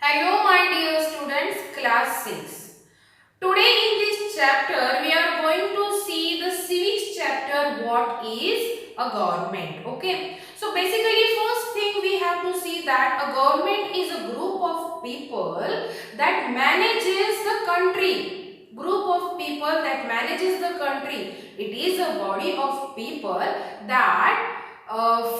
Hello my dear students, class 6. Today in this chapter we are going to see the civics chapter, what is a government. Okay. So basically first thing we have to see that a government is a group of people that manages the country. Group of people that manages the country. It is a body of people that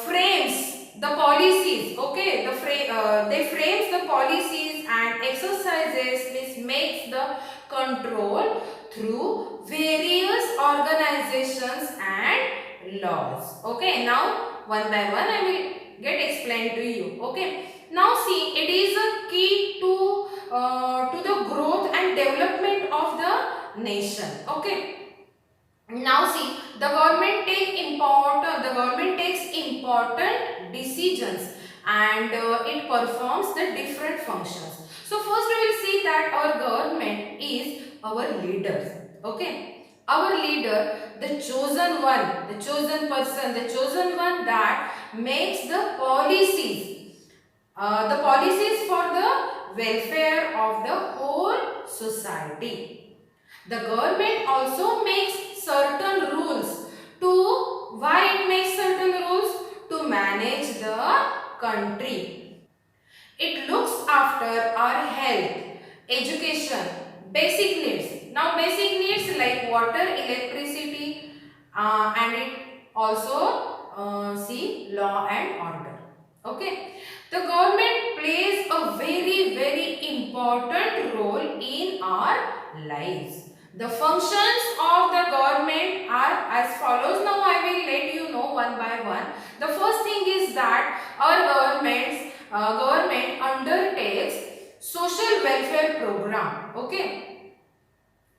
frames the policies. Okay, they frames the policies and exercises, means makes the control through various organizations and laws. Okay, now one by one I will get explained to you. Okay, now see, it is a key to the growth and development of the nation. Okay, now see, the government takes important decisions and it performs the different functions. So first we will see that our government is our leaders. Okay, our leader, the chosen one, the chosen person, the chosen one that makes the policies for the welfare of the whole society. The government also makes certain rules. To why it makes certain rules? To manage the country. It looks after our health, education, basic needs. Now basic needs like water, electricity, and it also see law and order. Okay. The government plays a very important role in our lives. The functions of the government are as follows. Now I will let you know one by one. The first thing is that our government undertakes social welfare program. Okay.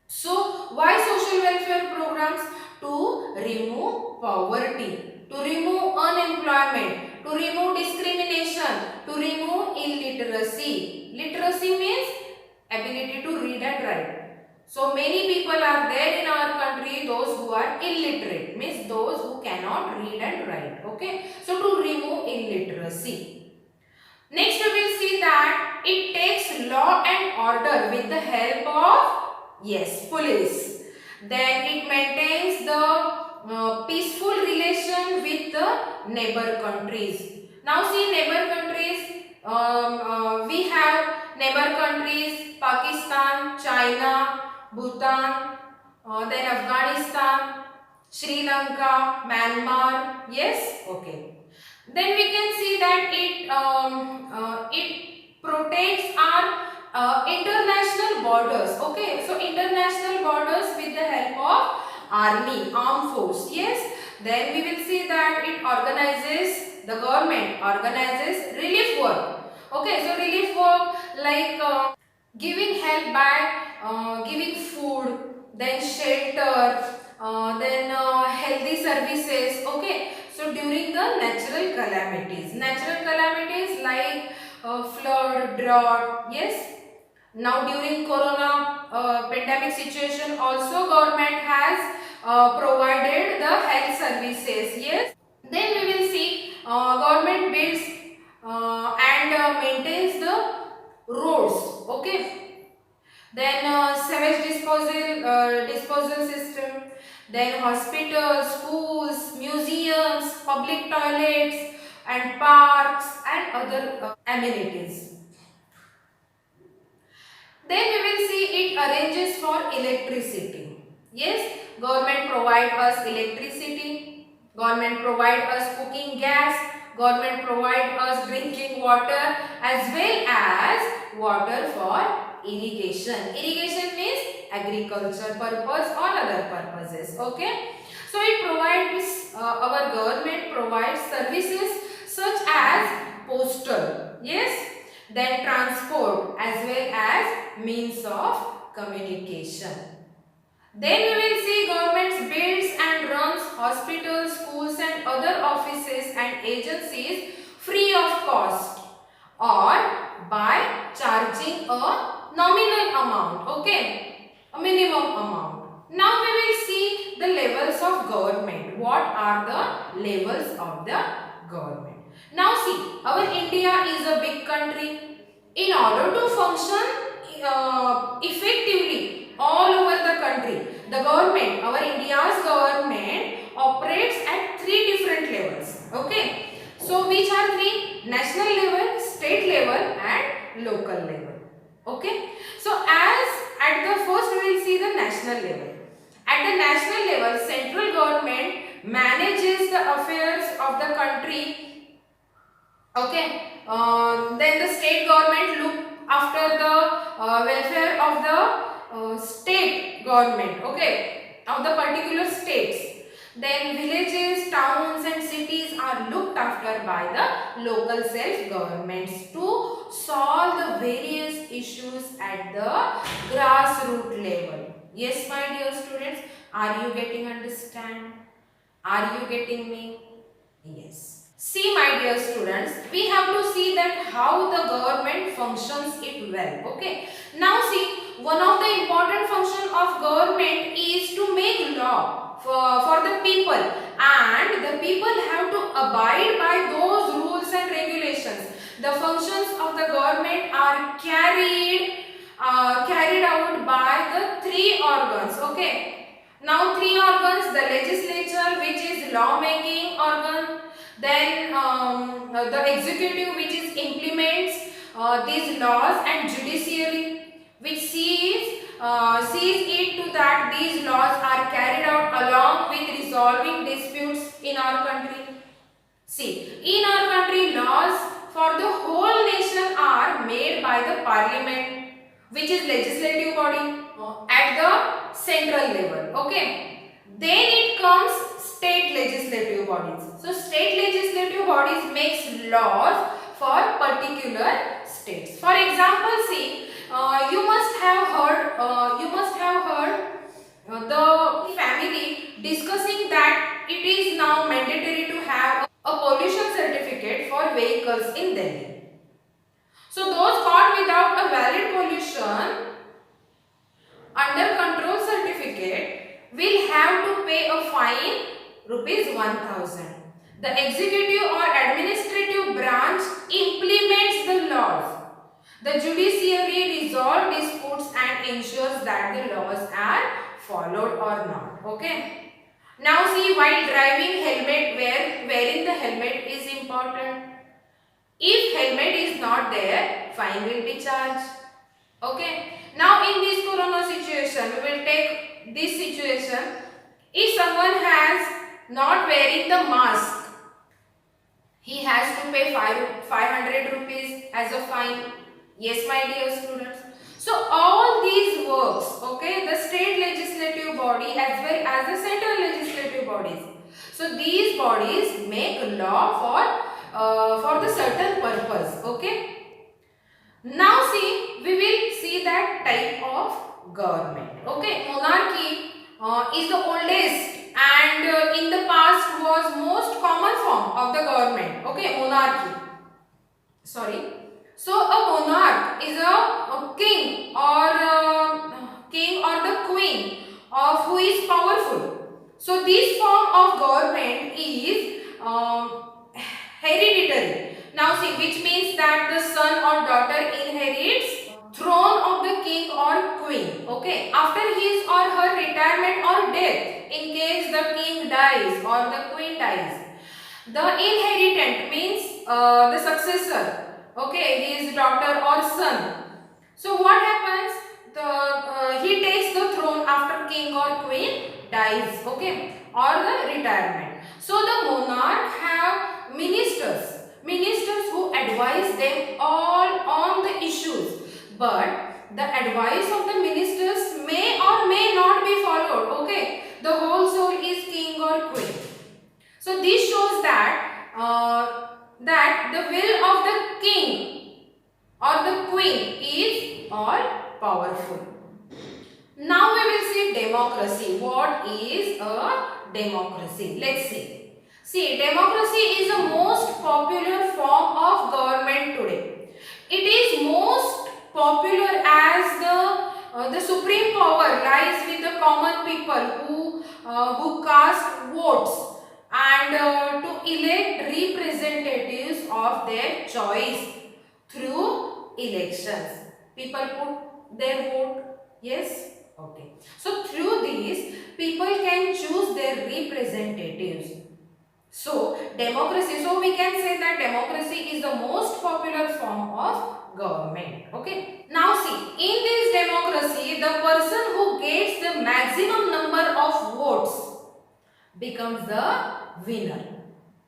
So why social welfare programs? To remove poverty, to remove unemployment, to remove discrimination, to remove illiteracy. Literacy means ability to read and write. So many people are there in our country, those who are illiterate, means those who cannot read and write. Okay. So to remove illiteracy. Next we will see that it takes law and order with the help of, yes, police. Then it maintains the peaceful relation with the neighbor countries. Now see, neighbor countries, we have neighbor countries Pakistan, China, Bhutan, then Afghanistan, Sri Lanka, Myanmar. Yes, okay. Then we can see that it protects our international borders. Okay, so international borders with the help of army, armed force. Yes. Then we will see that it organizes, the government organizes relief work. Okay, so relief work like giving help by giving food, then shelter, then healthy services. Okay, so during the natural calamities like flood, drought. Yes. Now during corona pandemic situation also government has provided the health services. Yes. Then we will see government builds and maintains the roads. Okay. Then sewage disposal system, then hospitals, schools, museums, public toilets and parks and other amenities. Then we will see it arranges for electricity. Yes, government provide us electricity, government provide us cooking gas, government provide us drinking water as well as water for irrigation. Irrigation means agriculture purpose or other purposes. Okay. So it provides, our government provides services such as postal. Yes. Then transport as well as means of communication. Then we will see government builds and runs hospitals, schools and other offices and agencies free of cost or by charging a nominal amount. Okay, a minimum amount. Now we will see the levels of government. What are the levels of the government? Now see, our India is a big country. In order to function effectively all over the country, the government, our India's government operates at three different levels. Okay, so which are three? National level, state level and local level. Okay, so as at the first we will see the national level. At the national level, central government manages the affairs of the country. Okay, then the state government look after the welfare of the state government. Okay, of the particular states. Then villages, towns and cities are looked after by the local self-governments to solve the various issues at the grassroots level. Yes, my dear students, are you getting understand? Are you getting me? Yes. See, my dear students, we have to see that how the government functions it well. Okay. Now see, one of the important function of government is to make law for the people, and the people have to abide by those rules and regulations. The functions of the government are carried out by the three organs. Okay. Now three organs: the legislature, which is law making organ, then the executive, which is implements these laws, and judiciary, which sees it to that these laws are carried out along with resolving disputes in our country. See, in our country, laws for the whole nation are made by the parliament, which is legislative body at the central level. Okay. Then it comes state legislative bodies. So state legislative bodies makes laws for particular states. For example, see, you must have heard the family discussing that it is now mandatory to have a pollution certificate for vehicles in Delhi. So those caught without a valid pollution under control certificate will have to pay a fine ₹1,000. The executive or administrative branch implements the laws. The judiciary resolves disputes and ensures that the laws are followed or not. Okay. Now see, while driving, wearing the helmet is important. If helmet is not there, fine will be charged. Okay. Now in this corona situation, we will take this situation. If someone has not wearing the mask, he has to pay 500 rupees as a fine. Yes, my dear students. So all these works, okay, the state legislative body as well as the central legislative bodies. So these bodies make law for the certain purpose. Okay. Now see, we will see that type of government. Okay, monarchy is the oldest and in the past was most common form of the government. Okay, monarchy. Sorry. So a monarch is a king or the queen of who is powerful. So this form of government is hereditary. Now see, which means that the son or daughter inherits throne of the king or queen. Okay, after his or her retirement or death, in case the king dies or the queen dies, the inheritant means the successor. Okay, his daughter or son. So what happens? He takes the throne after king or queen dies. Okay, or the retirement. So the monarch have ministers who advise them all on the issues. But the advice of the ministers may or may not be followed. Okay, the whole soul is king or queen. So this shows that that the will of the king or the queen is all powerful. Now we will see democracy. What is a democracy? Let's see. See, democracy is the most popular form of government today. It is most popular as the supreme power lies with the common people who cast votes and to elect representatives of their choice through elections. People put their vote. Yes? Okay. So through these, people can choose their representatives. So democracy, so we can say that democracy is the most popular form of government. Okay. Now see, in this democracy, the person who gets the maximum number of votes becomes the winner.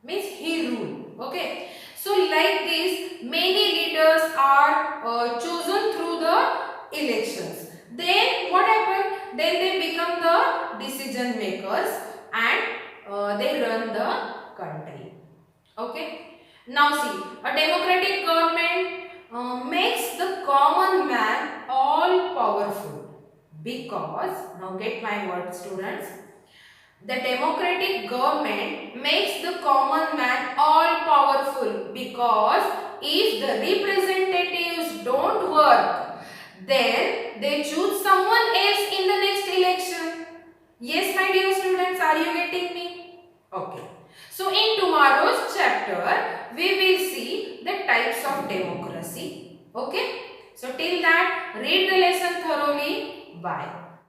Means he rule. Okay. So like this, many leaders are chosen through the elections. Then what happened? Then they become the decision makers and they run the country. Okay. Now see, a democratic government makes the common man all powerful because, now get my word students, the democratic government makes the common man all powerful because if the representatives don't work, then they choose someone else in the next election. Yes, my dear students, are you getting me? Okay. So in tomorrow's chapter, we will see the types of democracy. Okay. So till that, read the lesson thoroughly. Bye.